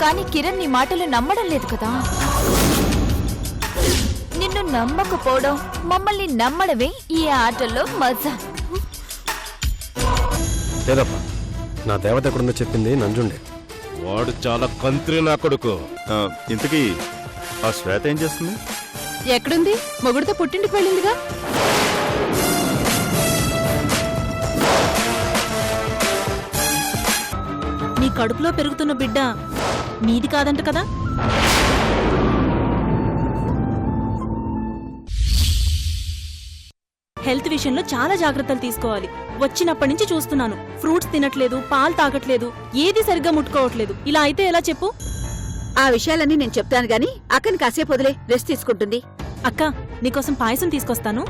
కానీ కిరణ్ నీ మాటలు నమ్మడం లేదు కదా. నిన్ను నమ్మకపోవడం, మమ్మల్ని నమ్మడమే ఈ ఆటల్లో మజా. లేదప్పా, నా దేవత ఎక్కడుందో చెప్పింది నంజుండే. వాడు చాలా కంత్రి నా కొడుకు. ఇంతకీ ఆ శ్వేత ఏం చేస్తుంది? ఎక్కడుంది? మొగుడుతో పుట్టింటికి వెళ్ళిందిగా. నీ కడుపులో పెరుగుతున్న బిడ్డ నీది కాదంట కదా. హెల్త్ విషయంలో చాలా జాగ్రత్తలు తీసుకోవాలి. వచ్చినప్పటి నుంచి చూస్తున్నాను, ఫ్రూట్స్ తినట్లేదు, పాలు తాగట్లేదు, ఏది సరిగ్గా ముట్టుకోవట్లేదు. ఇలా అయితే ఎలా చెప్పు? ఆ విషయాలన్నీ నేను చెప్తాను గాని అక్కని కాసేపు వదిలే, రెస్ట్ తీసుకుంటుంది. అక్క, నీకోసం పాయసం తీసుకొస్తాను.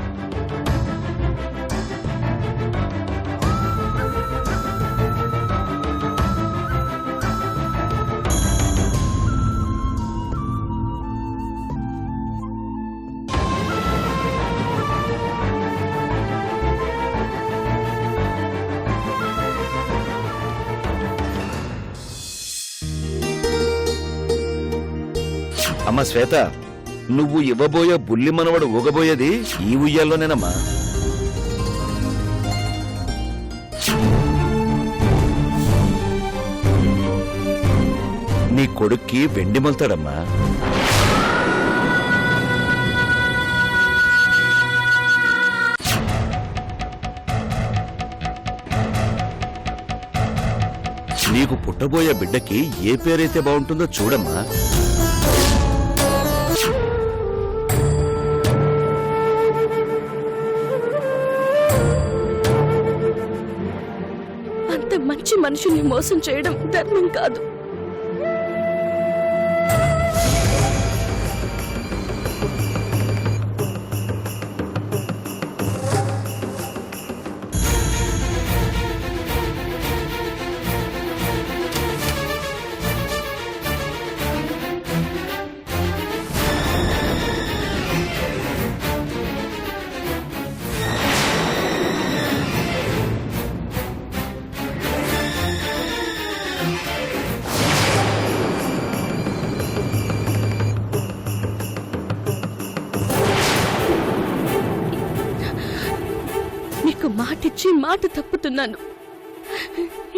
అమ్మ శ్వేత, నువ్వు ఇవ్వబోయే బుల్లి మనవడు ఊగబోయేది ఈ ఉయ్యాల్లోనేనమ్మా. నీ కొడుక్కి వెండి మొల్తాడమ్మా. నీకు పుట్టబోయే బిడ్డకి ఏ పేరైతే బాగుంటుందో చూడమ్మా. అంత మంచి మనుషుల్ని మోసం చేయడం ధర్మం కాదు. మాటిచ్చి మాట తప్పుతున్నాను.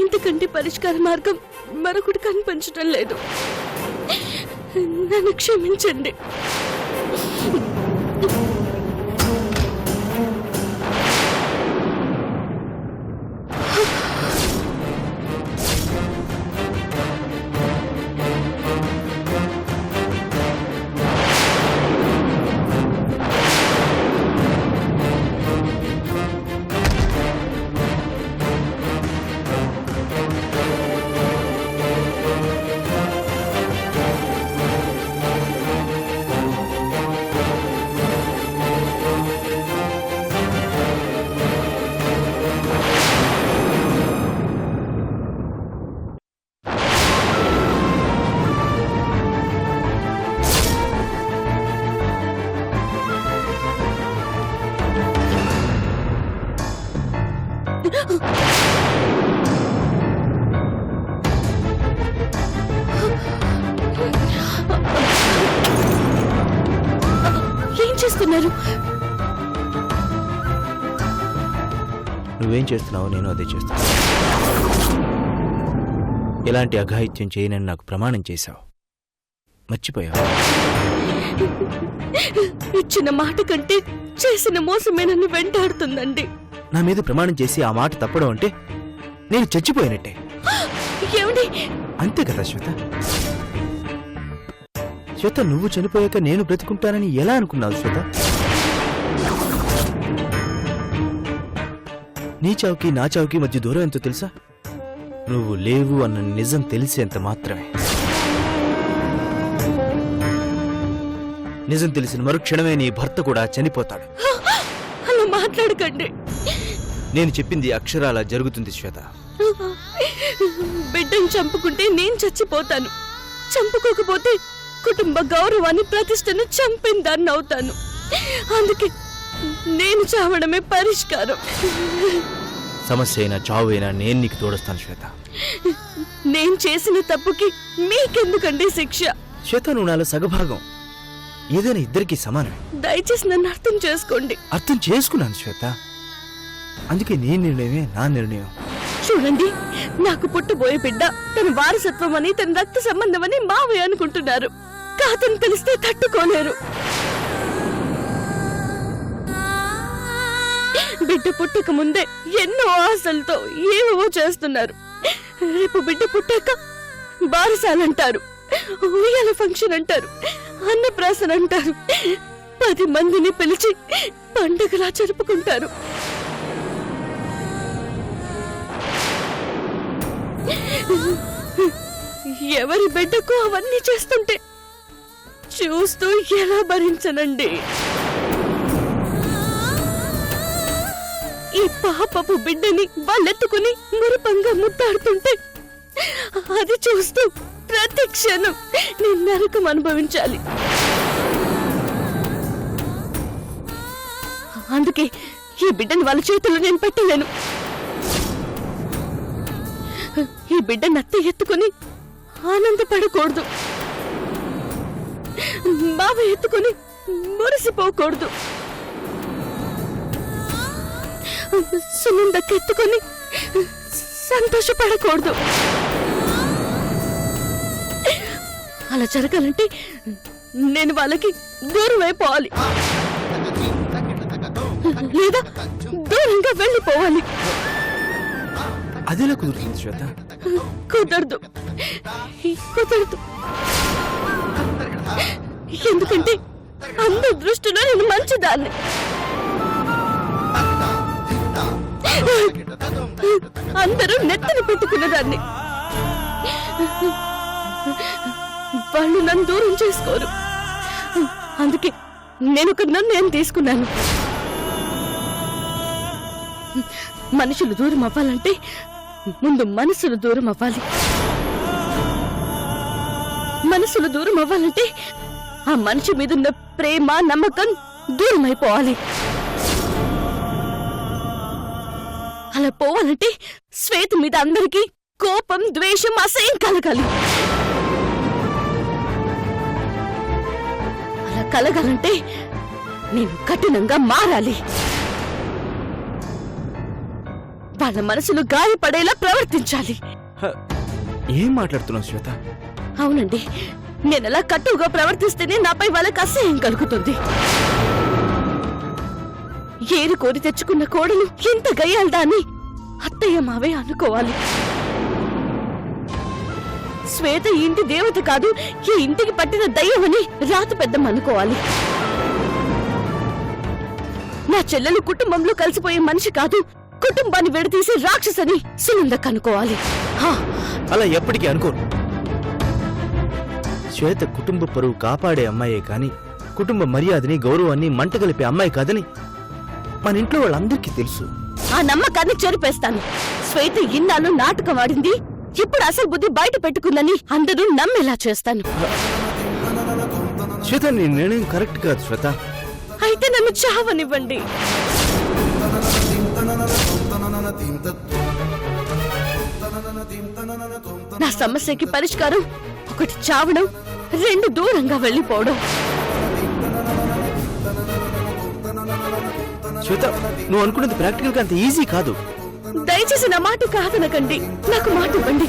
ఇంతకంటే పరిష్కార మార్గం మరొకటి కనిపించడం లేదు. నన్ను క్షమించండి. ఏం చేస్తున్నారు? నువ్వేం చేస్తున్నావో నేను అదే చేస్తున్నా. ఎలాంటి అఘాయిత్యం చేయనని నాకు ప్రమాణం చేశావు, మర్చిపోయావు. ఇచ్చిన మాట కంటే చేసిన మోసమే నన్ను వెంటాడుతుందండి. నా మీద ప్రమాణం చేసి ఆ మాట తప్పడం అంటే నేను చచ్చిపోయినట్టే. ఏమండి? అంతే కదా శ్వేత. శ్వేత, నువ్వు చనిపోయాక నేను బ్రతుకుంటానని ఎలా అనుకున్నావు శ్వేత? నీ చావుకి నా చావుకి మధ్య దూరం ఎంతో తెలుసా? నువ్వు లేవు అన్న నిజం తెలిసేంత మాత్రమే. నిజం తెలిసిన మరుక్షణమే నీ భర్త కూడా చనిపోతాడు. అలా మాట్లాడకండి. నేను చెప్పింది అక్షరాల జరుగుతుంది శ్వేత. బిడ్డను చంపుకుంటే నేను చచ్చిపోతాను. చంపుకోకపోతే కుటుంబ గౌరవాన్ని, ప్రతిష్టను చంపిన దాన్ని అవుతాను. అందుకే నేను చావడమే పరిష్కారం. సమస్య అయినా చావు అయినా నేను నీకు తోడుస్తాను శ్వేత. నేను చేసిన తప్పుకి మీకెందుకండి శిక్ష? శ్వేత, నువ్వు నాలో సగభాగం. ఏదైనా ఇద్దరికి సమానం. దయచేసి నన్ను అర్థం చేసుకోండి. అర్థం చేసుకున్నాను శ్వేత. అందుకే నీ నిర్ణయమే నా నిర్ణయం. చూడండి, నాకు పుట్టబోయే బిడ్డ తన వారసత్వం అని, తన రక్త సంబంధం అని మావయ్య అనుకుంటున్నారు. కాదని తెలిస్తే తట్టుకోలేరు. బిడ్డ పుట్టక ముందే ఎన్నో ఆశలతో ఏవో చేస్తున్నారు. రేపు బిడ్డ పుట్టాక బారసాలంటారు, ఉయ్యాల ఫంక్షన్ అంటారు, అన్నప్రాసన అంటారు. 10 మందిని పిలిచి పండగలా జరుపుకుంటారు. ఎవరి బిడ్డకు అవన్నీ చేస్తుంటే చూస్తూ ఎలా భరించనండి? ఈ పాపపు బిడ్డని వాళ్ళెత్తుకుని మురిపంగా ముద్దాడుతుంటే అది చూస్తూ ప్రతి క్షణం నేను నరకం అనుభవించాలి. అందుకే ఈ బిడ్డని వాళ్ళ చేతుల్లో నేను పెట్టలేను. ఈ బిడ్డ నత్తి ఎత్తుకుని ఆనందపడకూడదు, బావ ఎత్తుకుని మురిసిపోకూడదు, సునందకెత్తుకుని సంతోషపడకూడదు. అలా జరగాలంటే నేను వాళ్ళకి దూరం అయిపోవాలి, లేదా దూరంగా వెళ్ళిపోవాలి. అదేలా కుదురుతుంది శ్వేత? కుదరదు, కుదరదు. ఎందుకంటే అందరి దృష్టిలో నేను మంచిదాన్ని. అందరూ నెత్తని పెట్టుకున్నదాన్ని. వాళ్ళు నన్ను దూరం చేసుకోరు. అందుకే నేను ఒక నిర్ణయం తీసుకున్నాను. మనుషులు దూరం అవ్వాలంటే ముందు మనసులు దూరం అవ్వాలి. మనసులు దూరం అవ్వాలంటే ఆ మనిషి మీద ఉన్న ప్రేమ, నమ్మకం దూరం అయిపోవాలి. అలా పోవాలంటే శ్వేత మీద అందరికీ కోపం, ద్వేషం, అసహ్యం కలగాలి. అలా కలగాలంటే నేను కఠినంగా మారాలి. వాళ్ళ మనసులు గాయపడేలా ప్రవర్తించాలి. ఏం మాట్లాడుతున్నావు శ్వేత? అవునండి, నేనలా కట్టుగా ప్రవర్తిస్తేనే నాపై వాళ్ళకి అసహ్యం కలుగుతుంది. ఏరు కోరి తెచ్చుకున్న కోడలు ఎంత గయ్యాలదా అని అత్తయ్య మావే అనుకోవాలి. శ్వేత ఈ ఇంటి దేవత కాదు, ఈ ఇంటికి పట్టిన దయ్యమని రాత పెద్దమ్మ అనుకోవాలి. నా చెల్లెలు కుటుంబంలో కలిసిపోయే మనిషి కాదు, కుటుంబాన్ని విడదీసి రాక్షసని సునందకు అనుకోవాలి. అలా ఎప్పటికీ అనుకోను. శ్వేత కుటుంబ పరువు కాపాడే అమ్మాయే కాని కుటుంబ మర్యాదని, గౌరవాన్ని మంటగలిపే అమ్మాయి కాదని మన ఇంట్లో వాళ్ళందరికీ తెలుసు. ఆ నమ్మకాన్ని చెరిపేస్తాను. శ్వేత ఇన్నాళ్ళు నాటకం ఆడింది, ఇప్పుడు అసలు బుద్ధి బయట పెట్టుకుందని అందరూ నమ్మేలా చేస్తాను. శ్వేత, నీ నిర్ణయం కరెక్ట్ కాదు శ్వేత. అయితే నన్ను చావనివ్వండి. నా సమస్యకి పరిష్కారం 1 చావడం, 2 దూరంగా వెళ్ళిపోవడం. శ్వేత, నువ్వు అనుకున్నది ప్రాక్టికల్ గా అంత ఈజీ కాదు. దయచేసి నా మాట కాదనకండి, నాకు మాట ఇవ్వండి.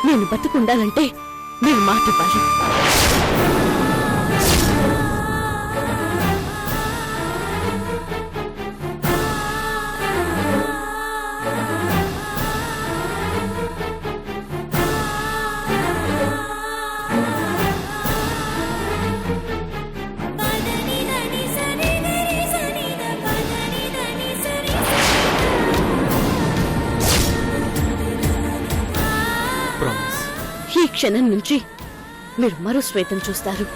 నేను బతుకుండాలంటే నేను మాట ఇవ్వాలి. ప్రామిస్. ఈ క్షణం నుంచి మీరు మరో శ్వేతం చూస్తారు.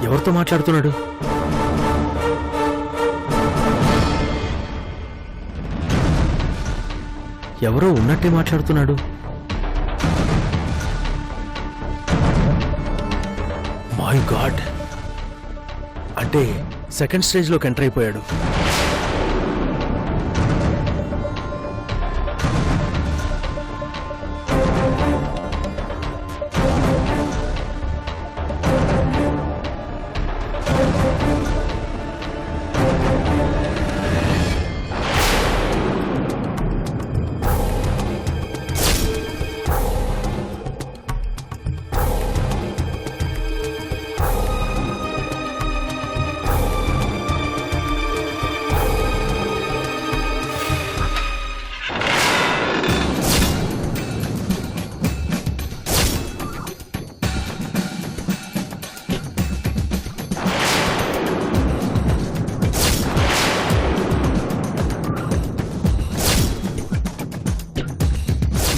ఎవరితో మాట్లాడుతున్నాడు? ఎవరో ఉన్నట్టే మాట్లాడుతున్నాడు. మై గాడ్, అంటే సెకండ్ స్టేజ్లోకి ఎంటర్ అయిపోయాడు.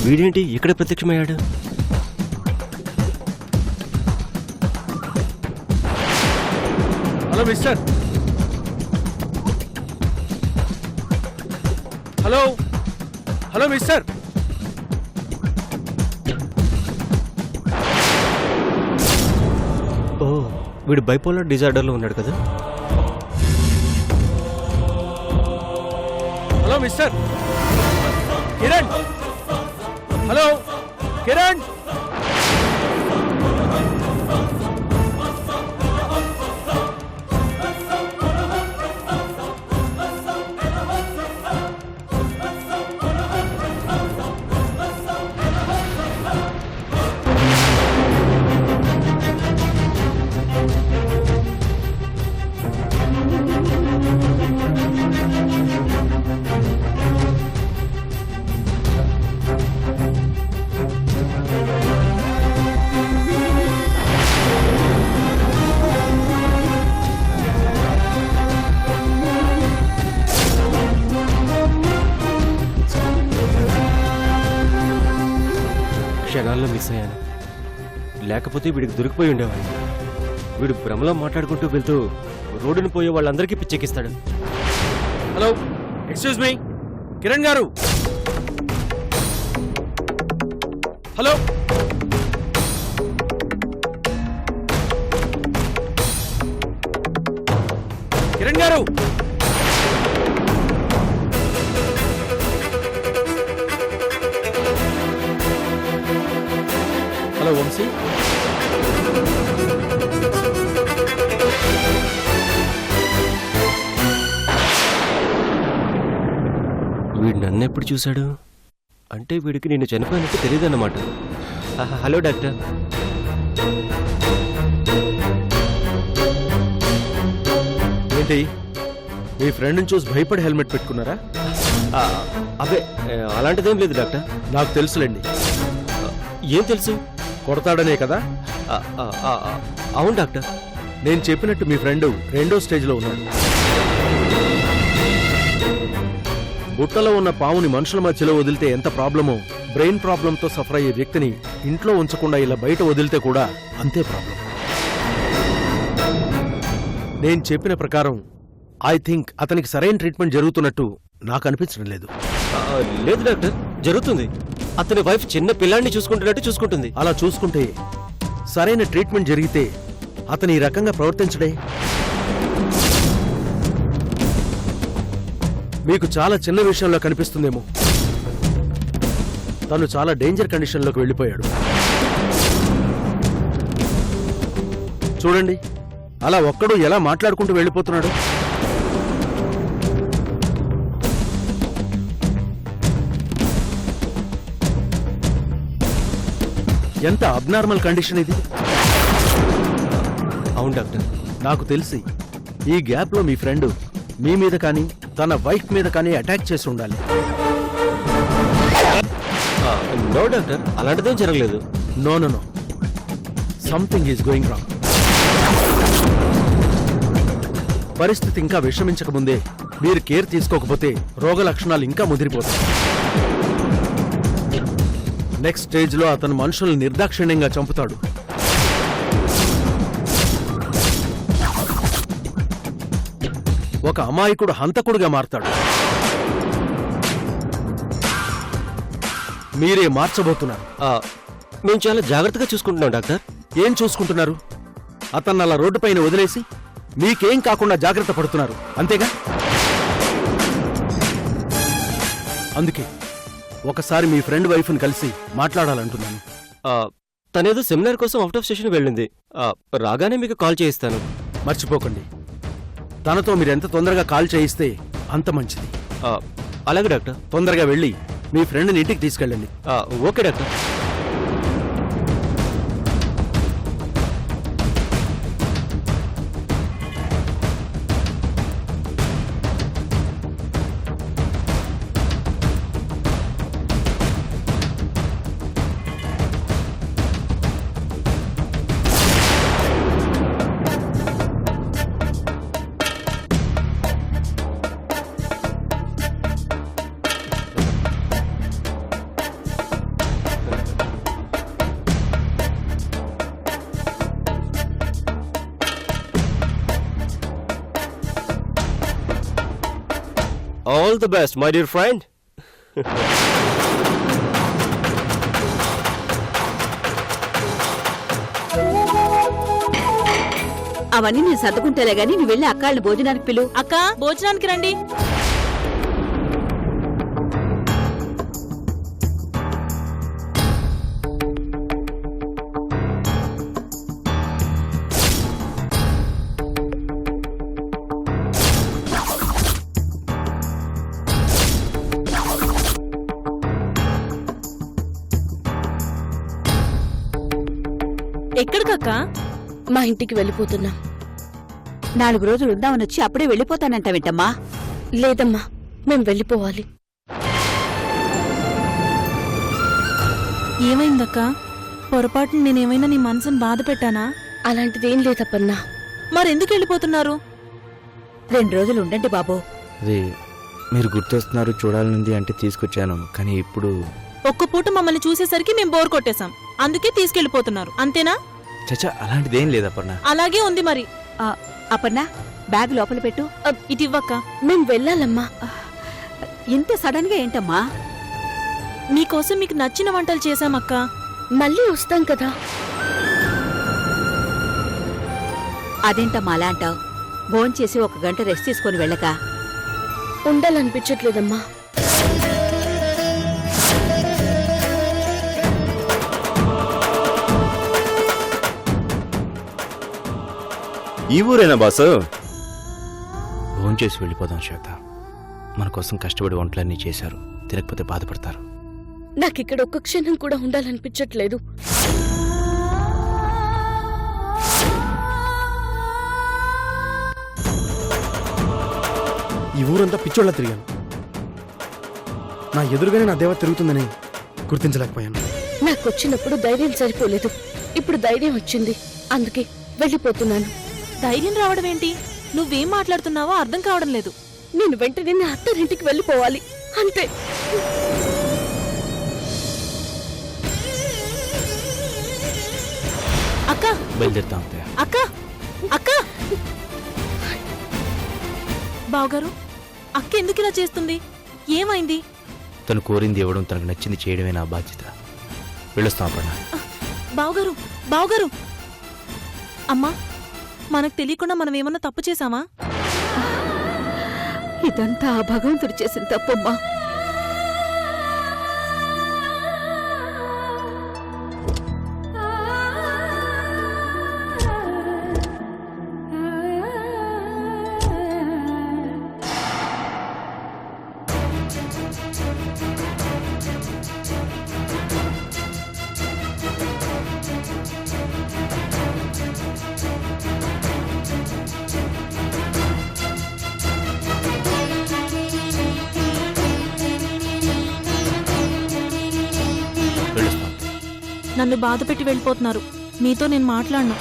వీడేంటి ఇక్కడ ప్రత్యక్షమయ్యాడు? Hello mister, hello hello mister. ఓ, వీడు బైపోలర్ డిజార్డర్లో ఉన్నాడు కదా. Hello mister Kiran, hello Kiran. క్షణాల్లో మిస్ అయ్యాను. లేకపోతే వీడికి దొరికిపోయి ఉండేవాడిని. వీడు భ్రమలో మాట్లాడుకుంటూ వెళ్తూ రోడ్డును పోయే వాళ్ళందరికీ పిచ్చెక్కిస్తాడు. హలో, ఎక్స్క్యూజ్ మీ, కిరణ్ గారు. హలో, కిరణ్ గారు. హలో వంశీ. వీడు నన్ను ఎప్పుడు చూశాడు? అంటే వీడికి నేను చనిపోయినట్టు తెలియదన్నమాట. Hello doctor. ఏంటి, మీ ఫ్రెండ్ని చూసి భయపడి హెల్మెట్ పెట్టుకున్నారా? అదే అలాంటిదేం లేదు డాక్టర్. నాకు తెలుసులేండి. ఏం తెలుసు? కొడతాడనే కదా? అవును డాక్టర్. నేను చెప్పినట్టు మీ ఫ్రెండ్ రెండో స్టేజ్లో ఉన్నాడు. బుట్టలో ఉన్న పావుని మనుషుల మధ్యలో వదిలితే ఎంత ప్రాబ్లమో, బ్రెయిన్ ప్రాబ్లంతో సఫర్ అయ్యే వ్యక్తిని ఇంట్లో ఉంచకుండా ఇలా బయట వదిలితే కూడా అంతే ప్రాబ్లం. నేను చెప్పిన ప్రకారం ఐ థింక్ అతనికి సరైన ట్రీట్మెంట్ జరుగుతున్నట్టు నాకు అనిపించడం లేదు. లేదు డాక్టర్, జరుగుతుంది. అతని వైఫ్ చిన్న పిల్లాన్ని చూసుకుంటున్నట్టు చూసుకుంటుంది. అలా చూసుకుంటే సరైన ట్రీట్మెంట్ జరిగితే అతను ఈ రకంగా ప్రవర్తించడే. మీకు చాలా చిన్న విషయంలో కనిపిస్తుందేమో, తను చాలా డేంజర్ కండిషన్లోకి వెళ్ళిపోయాడు. చూడండి, అలా ఒక్కడు ఎలా మాట్లాడుకుంటూ వెళ్ళిపోతున్నాడు. ఎంత అబ్నార్మల్ కండిషన్ ఇది. అవును డాక్టర్. నాకు తెలిసి ఈ గ్యాప్లో మీ ఫ్రెండ్ మీ మీద కానీ తన వైఫ్ మీద కానీ అటాక్ చేసి ఉండాలి. నో డాక్టర్, అలాంటిదేం జరగలేదు. No no no, something is going wrong. పరిస్థితి ఇంకా విషమించక ముందే మీరు కేర్ తీసుకోకపోతే రోగ లక్షణాలు ఇంకా ముదిరిపోతాయి. నెక్స్ట్ స్టేజ్లో అతను మనుషుల్ని నిర్దాక్షిణ్యంగా చంపుతాడు. ఒక అమాయకుడు హంతకుడుగా మారతాడు. మీరే మార్చబోతున్నారు. మేము చాలా జాగ్రత్తగా చూసుకుంటున్నాం డాక్టర్. ఏం చూసుకుంటున్నారు? అతన్ని అలా రోడ్డుపైన వదిలేసి మీకేం కాకుండా జాగ్రత్త పడుతున్నారు, అంతేగా? అందుకే ఒకసారి మీ ఫ్రెండ్ వైఫ్ని కలిసి మాట్లాడాలంటున్నాను. తనేదో సెమినార్ కోసం అవుట్ ఆఫ్ స్టేషన్ వెళ్ళింది. రాగానే మీకు కాల్ చేయిస్తాను. మర్చిపోకండి, తనతో మీరు ఎంత తొందరగా కాల్ చేయిస్తే అంత మంచిది. అలాగే డాక్టర్. తొందరగా వెళ్ళి మీ ఫ్రెండ్ని ఇంటికి తీసుకెళ్ళండి. Okay doctor. All the best, my dear friend. అవన్నీ నేను సర్దుకుంటేలే గానీ నువ్వు వెళ్ళి అక్కాళ్ళని భోజనానికి పిలు. అక్క, భోజనానికి రండి. ఎక్కడికక్క? మా ఇంటికి వెళ్ళిపోతున్నా. 4 రోజులు ఉందామని వచ్చి అప్పుడే వెళ్ళిపోతానంటావేంటమ్మా? లేదమ్మా, మేం వెళ్ళిపోవాలి. ఏమైందక్క? పొరపాటున నేనేమైనా నీ మనసును బాధ పెట్టానా? అలాంటిదేం లేదప్పన్నా. మరెందుకు వెళ్ళిపోతున్నారు? 2 రోజులు ఉండండి బాబు. అది మీరు గుర్తొస్తున్నారు చూడాలనుంది అంటే తీసుకొచ్చాను, కానీ ఇప్పుడు ఒక్క పూట మమ్మల్ని చూసేసరికి మేము బోర్ కొట్టేశాం, అందుకే తీసుకెళ్లిపోతున్నారు, అంతేనా? చచ్చా అలాంటిదేం లేదప్పన్నా. అలాగే ఉంది మరి. అపర్ణ, బ్యాగ్ లోపల పెట్టు. ఇటు ఇవ్వక్క. మేం వెళ్ళాలమ్మా. ఇంత సడన్ గా ఏంటమ్మా? మీకోసం మీకు నచ్చిన వంటలు చేశామక్క. మళ్ళీ వస్తాం కదా. అదేంటమ్మా అలా అంటావు? భోంచేసి 1 గంట రెస్ట్ తీసుకొని వెళ్ళక. ఉండాలనిపించట్లేదమ్మా. ఈ ఊరేనా బాసు? భోంచేసి వెళ్ళిపోదాం శ్వేత. మన కోసం కష్టపడి వంటలన్నీ చేశారు, తినకపోతే బాధపడతారు. నాకిక్కడ ఒక్క క్షణం కూడా ఉండాలనిపించట్లేదు. ఈ ఊరంతా పిచ్చోళ్ళ తిరిగాను. నా ఎదురుగానే నా దేవత తిరుగుతుందని గుర్తించలేకపోయాను. నాకొచ్చినప్పుడు ధైర్యం సరిపోలేదు, ఇప్పుడు ధైర్యం వచ్చింది, అందుకే వెళ్ళిపోతున్నాను. ధైర్యం రావడం ఏంటి? నువ్వేం మాట్లాడుతున్నావో అర్థం కావడం లేదు. నేను వెంటనే నా అత్తారింటికి వెళ్ళిపోవాలి, అంతే. అక్క, బయలుదేరుతాం అంతే. అక్క, అక్క! బావగారు, అక్క ఎందుకు ఇలా చేస్తుంది? ఏమైంది? తను కోరింది ఇవ్వడం, తనకు నచ్చింది చేయడమే నా బాధ్యత. వెళ్ళొస్తాం అపర్ణ. బావగారు బావగారు, అమ్మా మనకు తెలియకుండా మనం ఏమన్నా తప్పు చేశామా? ఇదంతా ఆ భగవంతుడు చేసిన తప్పమ్మా. వెళ్ళొస్తాం. నన్ను బాధ పెట్టి వెళ్ళిపోతున్నారు. మీతో నేను మాట్లాడను.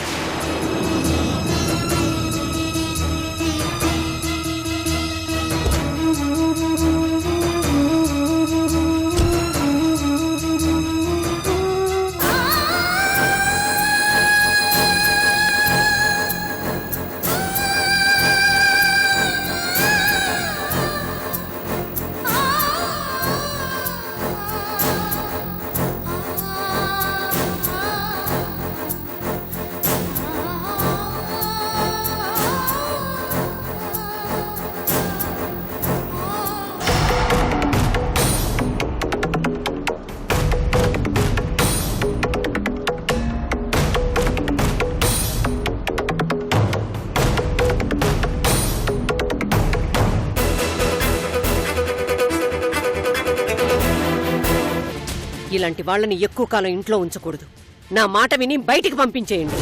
ఇలాంటి వాళ్ళని ఎక్కువ కాలం ఇంట్లో ఉంచకూడదు. నా మాట విని బయటికి పంపించేయండి.